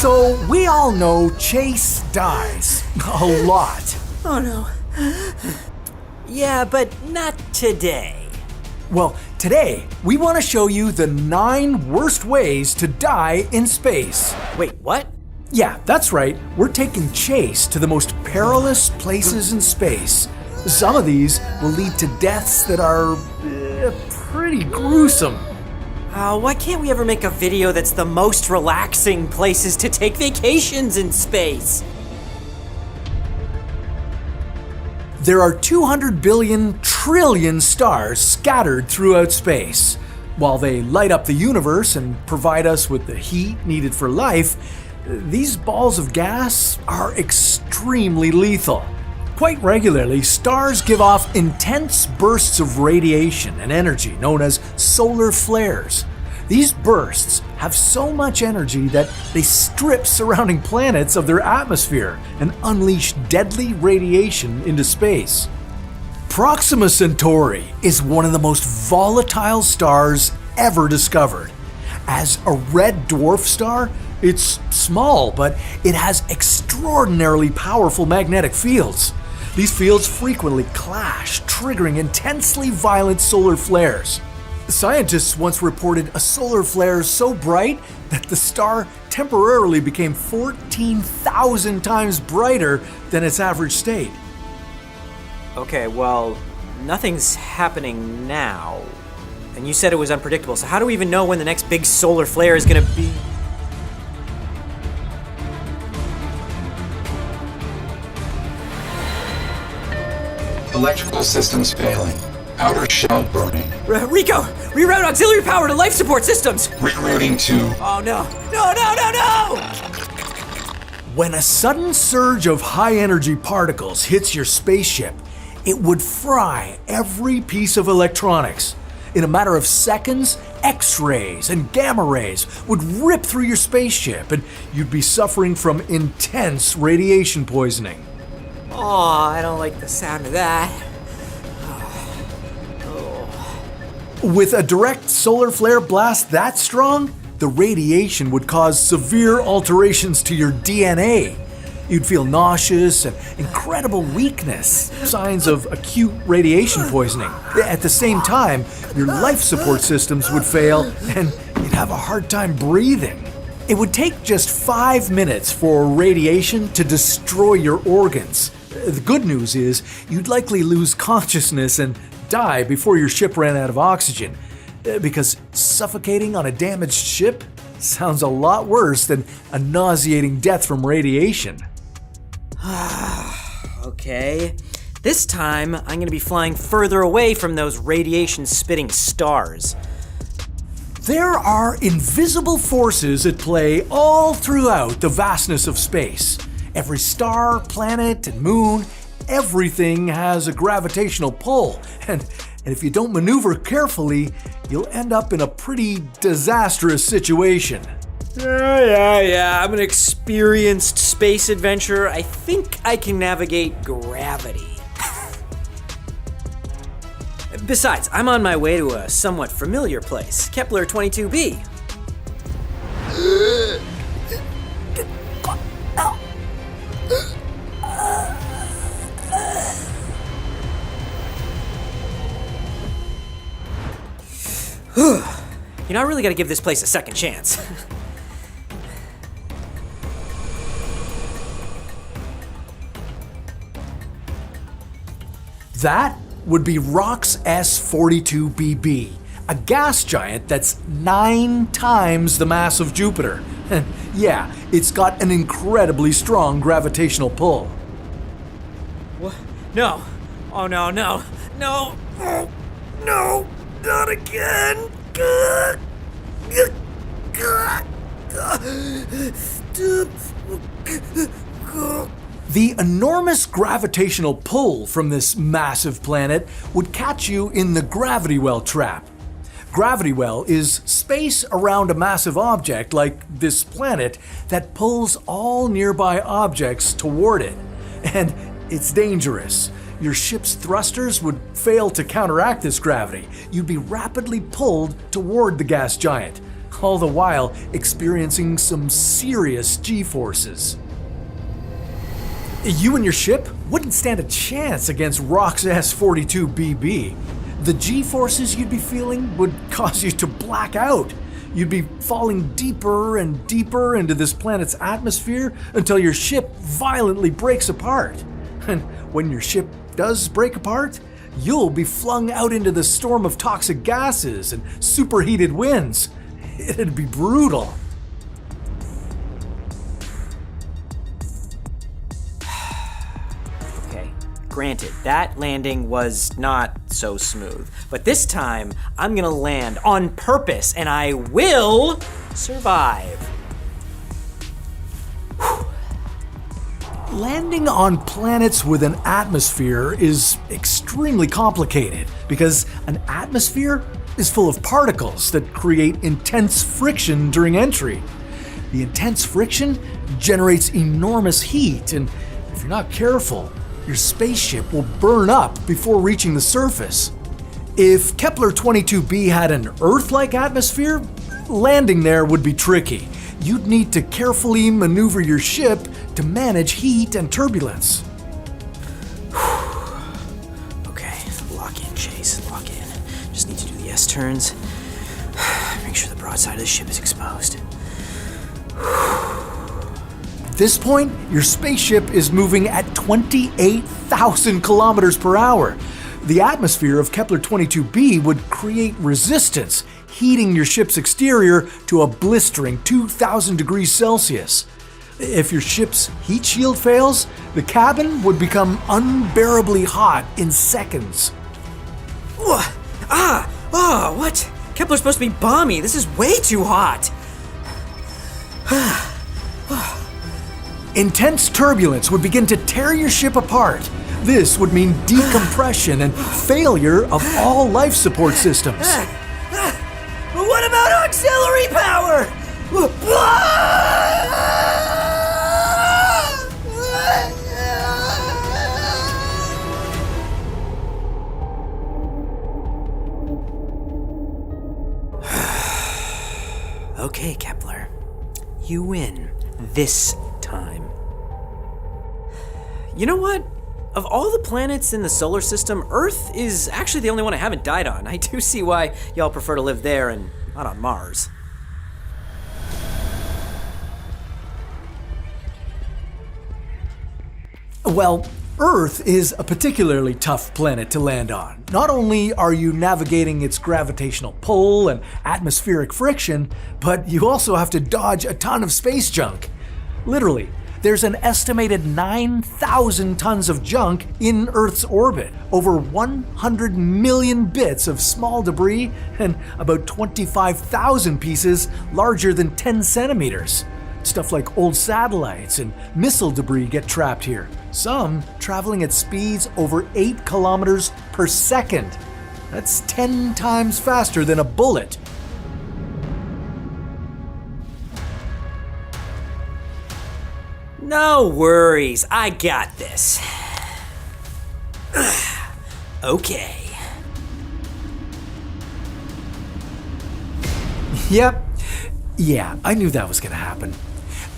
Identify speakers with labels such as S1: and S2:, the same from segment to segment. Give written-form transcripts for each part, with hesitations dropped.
S1: So we all know Chase dies a lot.
S2: Oh no. Yeah, but not today.
S1: Well, today we want to show you the 9 worst ways to die in space.
S2: Wait, what?
S1: Yeah, that's right. We're taking Chase to the most perilous places in space. Some of these will lead to deaths that are pretty gruesome.
S2: Why can't we ever make a video that's the most relaxing places to take vacations in space?
S1: There are 200 billion trillion stars scattered throughout space. While they light up the universe and provide us with the heat needed for life, these balls of gas are extremely lethal. Quite regularly, stars give off intense bursts of radiation and energy known as solar flares. These bursts have so much energy that they strip surrounding planets of their atmosphere and unleash deadly radiation into space. Proxima Centauri is one of the most volatile stars ever discovered. As a red dwarf star, it's small, but it has extraordinarily powerful magnetic fields. These fields frequently clash, triggering intensely violent solar flares. Scientists once reported a solar flare so bright that the star temporarily became 14,000 times brighter than its average state.
S2: Okay, well, nothing's happening now. And you said it was unpredictable, so how do we even know when the next big solar flare is gonna be?
S3: Electrical systems failing. Outer shell burning.
S2: Rico! Reroute auxiliary power to life support systems!
S3: Rerouting to...
S2: Oh no! No, no, no, no!
S1: When a sudden surge of high-energy particles hits your spaceship, it would fry every piece of electronics. In a matter of seconds, X-rays and gamma rays would rip through your spaceship, and you'd be suffering from intense radiation poisoning.
S2: Aw, I don't like the sound of that.
S1: With a direct solar flare blast that strong, the radiation would cause severe alterations to your DNA. You'd feel nauseous and incredible weakness, signs of acute radiation poisoning. At the same time, your life support systems would fail and you'd have a hard time breathing. It would take just 5 minutes for radiation to destroy your organs. The good news is you'd likely lose consciousness and die before your ship ran out of oxygen, because suffocating on a damaged ship sounds a lot worse than a nauseating death from radiation.
S2: Okay, this time I'm gonna be flying further away from those radiation-spitting stars.
S1: There are invisible forces at play all throughout the vastness of space. Every star, planet, and moon, everything has a gravitational pull, and if you don't maneuver carefully, you'll end up in a pretty disastrous situation.
S2: Yeah, I'm an experienced space adventurer. I think I can navigate gravity. Besides, I'm on my way to a somewhat familiar place, Kepler 22b. You know, I really gotta give this place a second chance.
S1: That would be Rock's S42BB, a gas giant that's 9 times the mass of Jupiter. And yeah, it's got an incredibly strong gravitational pull.
S2: What? No. Oh no, no, no. Oh, no, not again.
S1: The enormous gravitational pull from this massive planet would catch you in the gravity well trap. Gravity well is space around a massive object like this planet that pulls all nearby objects toward it. And it's dangerous. Your ship's thrusters would fail to counteract this gravity. You'd be rapidly pulled toward the gas giant. all the while experiencing some serious G-forces. You and your ship wouldn't stand a chance against Rock's S-42BB. The G-forces you'd be feeling would cause you to black out. You'd be falling deeper and deeper into this planet's atmosphere until your ship violently breaks apart. And when your ship does break apart, you'll be flung out into the storm of toxic gases and superheated winds. It'd be brutal.
S2: Okay, granted, that landing was not so smooth. But this time, I'm gonna land on purpose, and I will survive.
S1: Landing on planets with an atmosphere is extremely complicated because an atmosphere is full of particles that create intense friction during entry. The intense friction generates enormous heat, and if you're not careful, your spaceship will burn up before reaching the surface. If Kepler-22b had an Earth-like atmosphere, landing there would be tricky. You'd need to carefully maneuver your ship to manage heat and turbulence.
S2: Okay, lock in, Chase, lock in. Just need to do the S-turns. Make sure the broadside of the ship is exposed.
S1: At this point, your spaceship is moving at 28,000 kilometers per hour. The atmosphere of Kepler-22b would create resistance, heating your ship's exterior to a blistering 2,000 degrees Celsius. If your ship's heat shield fails, the cabin would become unbearably hot in seconds.
S2: What? Kepler's supposed to be balmy. This is way too hot.
S1: Intense turbulence would begin to tear your ship apart. This would mean decompression and failure of all life support systems.
S2: What about auxiliary power? Okay, Kepler. You win this time. You know what? Of all the planets in the solar system, Earth is actually the only one I haven't died on. I do see why y'all prefer to live there and not on Mars.
S1: Well, Earth is a particularly tough planet to land on. Not only are you navigating its gravitational pull and atmospheric friction, but you also have to dodge a ton of space junk. Literally, there's an estimated 9,000 tons of junk in Earth's orbit, over 100 million bits of small debris, and about 25,000 pieces larger than 10 centimeters. Stuff like old satellites and missile debris get trapped here, some traveling at speeds over 8 kilometers per second. That's 10 times faster than a bullet.
S2: No worries, I got this. Okay.
S1: Yep. Yeah, I knew that was gonna happen.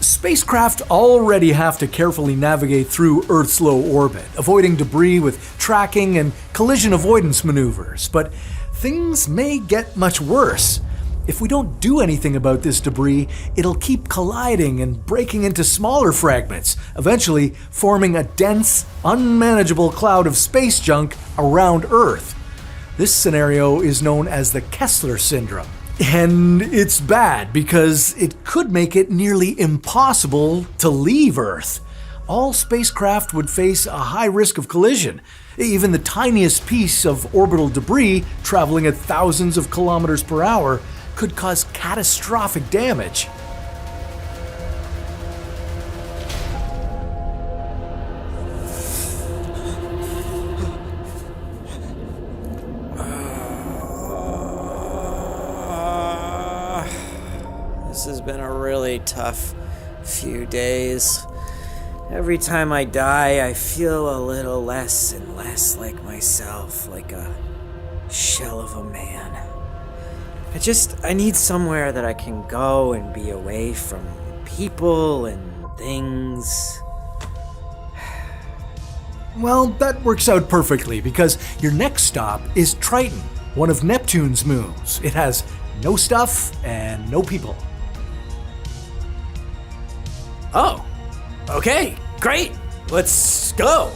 S1: Spacecraft already have to carefully navigate through Earth's low orbit, avoiding debris with tracking and collision avoidance maneuvers, but things may get much worse. If we don't do anything about this debris, it'll keep colliding and breaking into smaller fragments, eventually forming a dense, unmanageable cloud of space junk around Earth. This scenario is known as the Kessler syndrome. And it's bad because it could make it nearly impossible to leave Earth. All spacecraft would face a high risk of collision. Even the tiniest piece of orbital debris traveling at thousands of kilometers per hour could cause catastrophic damage.
S2: This has been a really tough few days. Every time I die, I feel a little less and less like myself, like a shell of a man. I need somewhere that I can go and be away from people and things.
S1: Well, that works out perfectly because your next stop is Triton, one of Neptune's moons. It has no stuff and no people.
S2: Oh, okay, great. Let's go.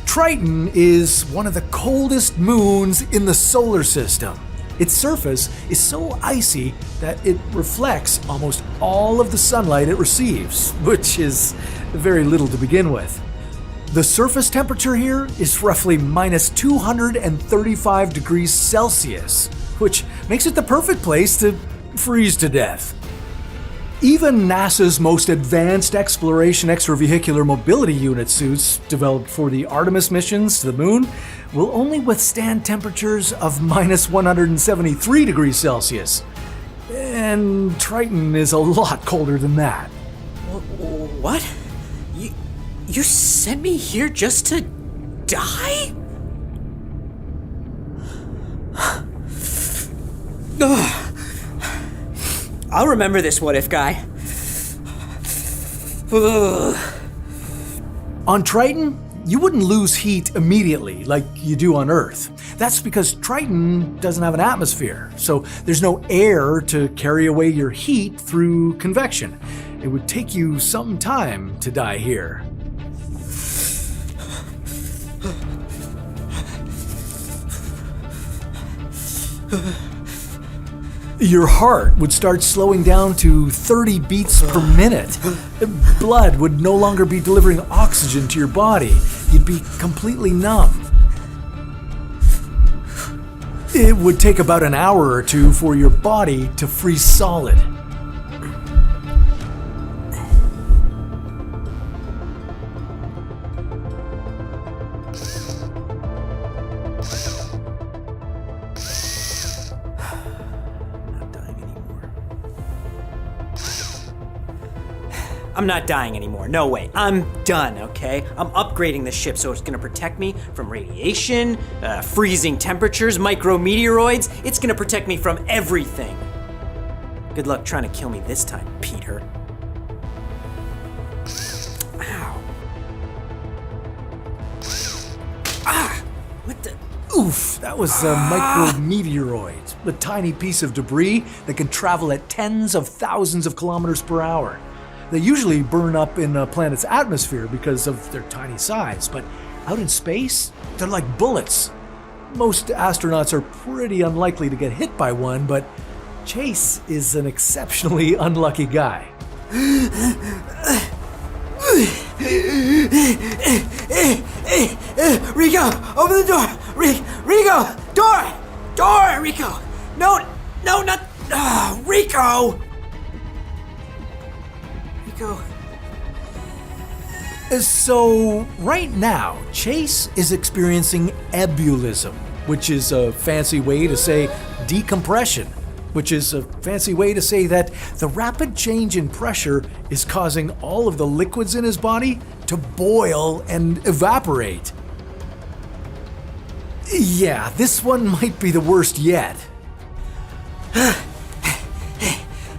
S1: Triton is one of the coldest moons in the solar system. Its surface is so icy that it reflects almost all of the sunlight it receives, which is very little to begin with. The surface temperature here is roughly minus 235 degrees Celsius, which makes it the perfect place to freeze to death. Even NASA's most advanced exploration extravehicular mobility unit suits, developed for the Artemis missions to the moon, will only withstand temperatures of minus 173 degrees Celsius. And Triton is a lot colder than that.
S2: What? You sent me here just to die? I'll remember this what if guy.
S1: On Triton, you wouldn't lose heat immediately like you do on Earth. That's because Triton doesn't have an atmosphere, so there's no air to carry away your heat through convection. It would take you some time to die here. Your heart would start slowing down to 30 beats per minute. Blood would no longer be delivering oxygen to your body. You'd be completely numb. It would take about an hour or two for your body to freeze solid.
S2: I'm not dying anymore. No way. I'm done, okay? I'm upgrading the ship so it's gonna protect me from radiation, freezing temperatures, micrometeoroids. It's gonna protect me from everything. Good luck trying to kill me this time, Peter. Ow. Ah! What the?
S1: Oof, that was a micrometeoroid, a tiny piece of debris that can travel at tens of thousands of kilometers per hour. They usually burn up in a planet's atmosphere because of their tiny size, but out in space, they're like bullets. Most astronauts are pretty unlikely to get hit by one, but Chase is an exceptionally unlucky guy.
S2: Rico, open the door! Rico, door, Rico! No, not, Rico!
S1: So, right now, Chase is experiencing ebulism, which is a fancy way to say decompression, which is a fancy way to say that the rapid change in pressure is causing all of the liquids in his body to boil and evaporate. Yeah, this one might be the worst yet.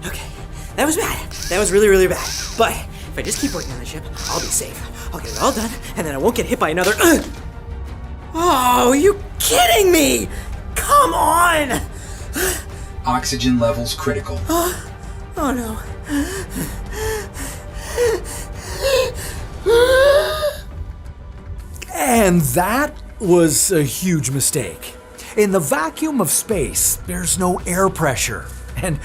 S2: Okay, that was bad. That was really, really bad. But if I just keep working on the ship, I'll be safe. I'll get it all done, and then I won't get hit by another. Oh, you kidding me? Come on!
S3: Oxygen levels critical.
S2: Oh no.
S1: And that was a huge mistake. In the vacuum of space, there's no air pressure. And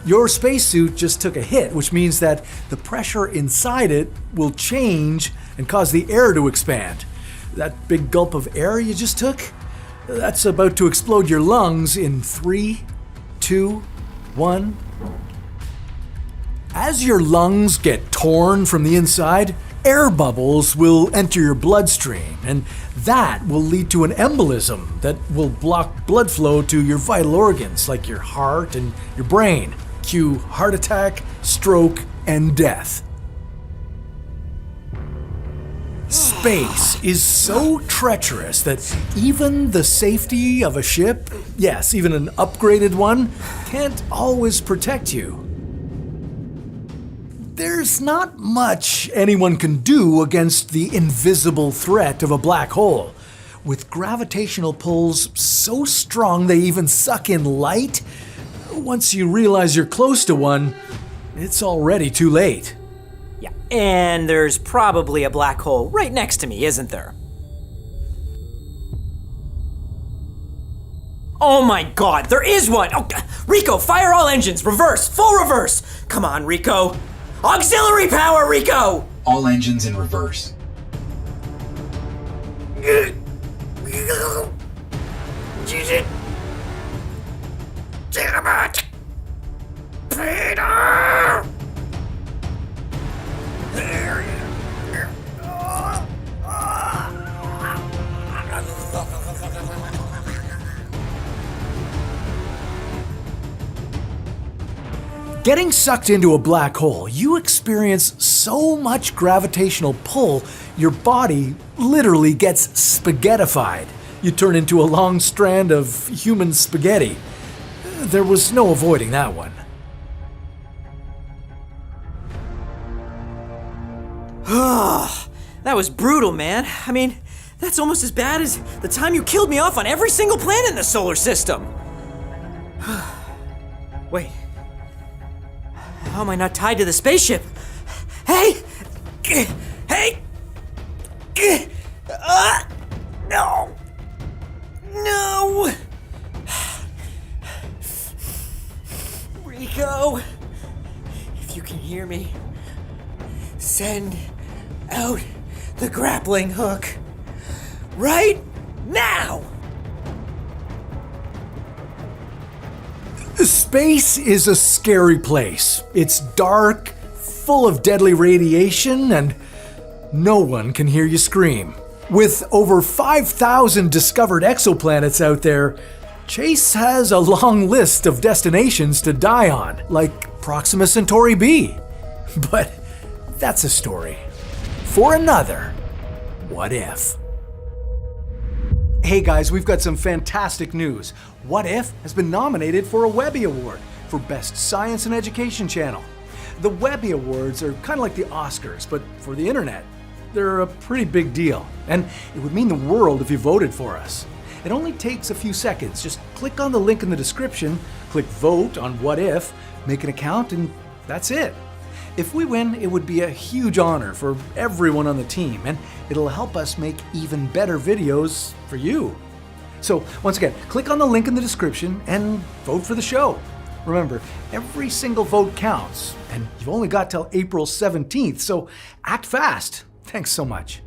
S1: your spacesuit just took a hit, which means that the pressure inside it will change and cause the air to expand. That big gulp of air you just took, that's about to explode your lungs in 3, 2, 1. As your lungs get torn from the inside, air bubbles will enter your bloodstream, and that will lead to an embolism that will block blood flow to your vital organs like your heart and your brain. Cue heart attack, stroke, and death. Space is so treacherous that even the safety of a ship, yes, even an upgraded one, can't always protect you. There's not much anyone can do against the invisible threat of a black hole. With gravitational pulls so strong they even suck in light, once you realize you're close to one, it's already too late.
S2: Yeah, and there's probably a black hole right next to me, isn't there? Oh my god, there is one! Oh, Rico, fire all engines! Reverse! Full reverse! Come on, Rico! Auxiliary power, Rico!
S3: All engines in reverse.
S2: Damn it! Peter!
S1: Getting sucked into a black hole, you experience so much gravitational pull, your body literally gets spaghettified. You turn into a long strand of human spaghetti. There was no avoiding that one.
S2: That was brutal, man. I mean, that's almost as bad as the time you killed me off on every single planet in the solar system. Wait. How am I not tied to the spaceship? Hey! Hey! No! No! Rico, if you can hear me, send out the grappling hook right now!
S1: Space is a scary place. It's dark, full of deadly radiation, and no one can hear you scream. With over 5,000 discovered exoplanets out there, Chase has a long list of destinations to die on, like Proxima Centauri b. But that's a story for another What If. Hey guys, we've got some fantastic news. What If has been nominated for a Webby Award for Best Science and Education Channel. The Webby Awards are kind of like the Oscars, but for the internet. They're a pretty big deal, and it would mean the world if you voted for us. It only takes a few seconds. Just click on the link in the description, click vote on What If, make an account, and that's it. If we win, it would be a huge honor for everyone on the team, and it'll help us make even better videos for you. So once again, click on the link in the description and vote for the show. Remember, every single vote counts, and you've only got till April 17th, so act fast. Thanks so much.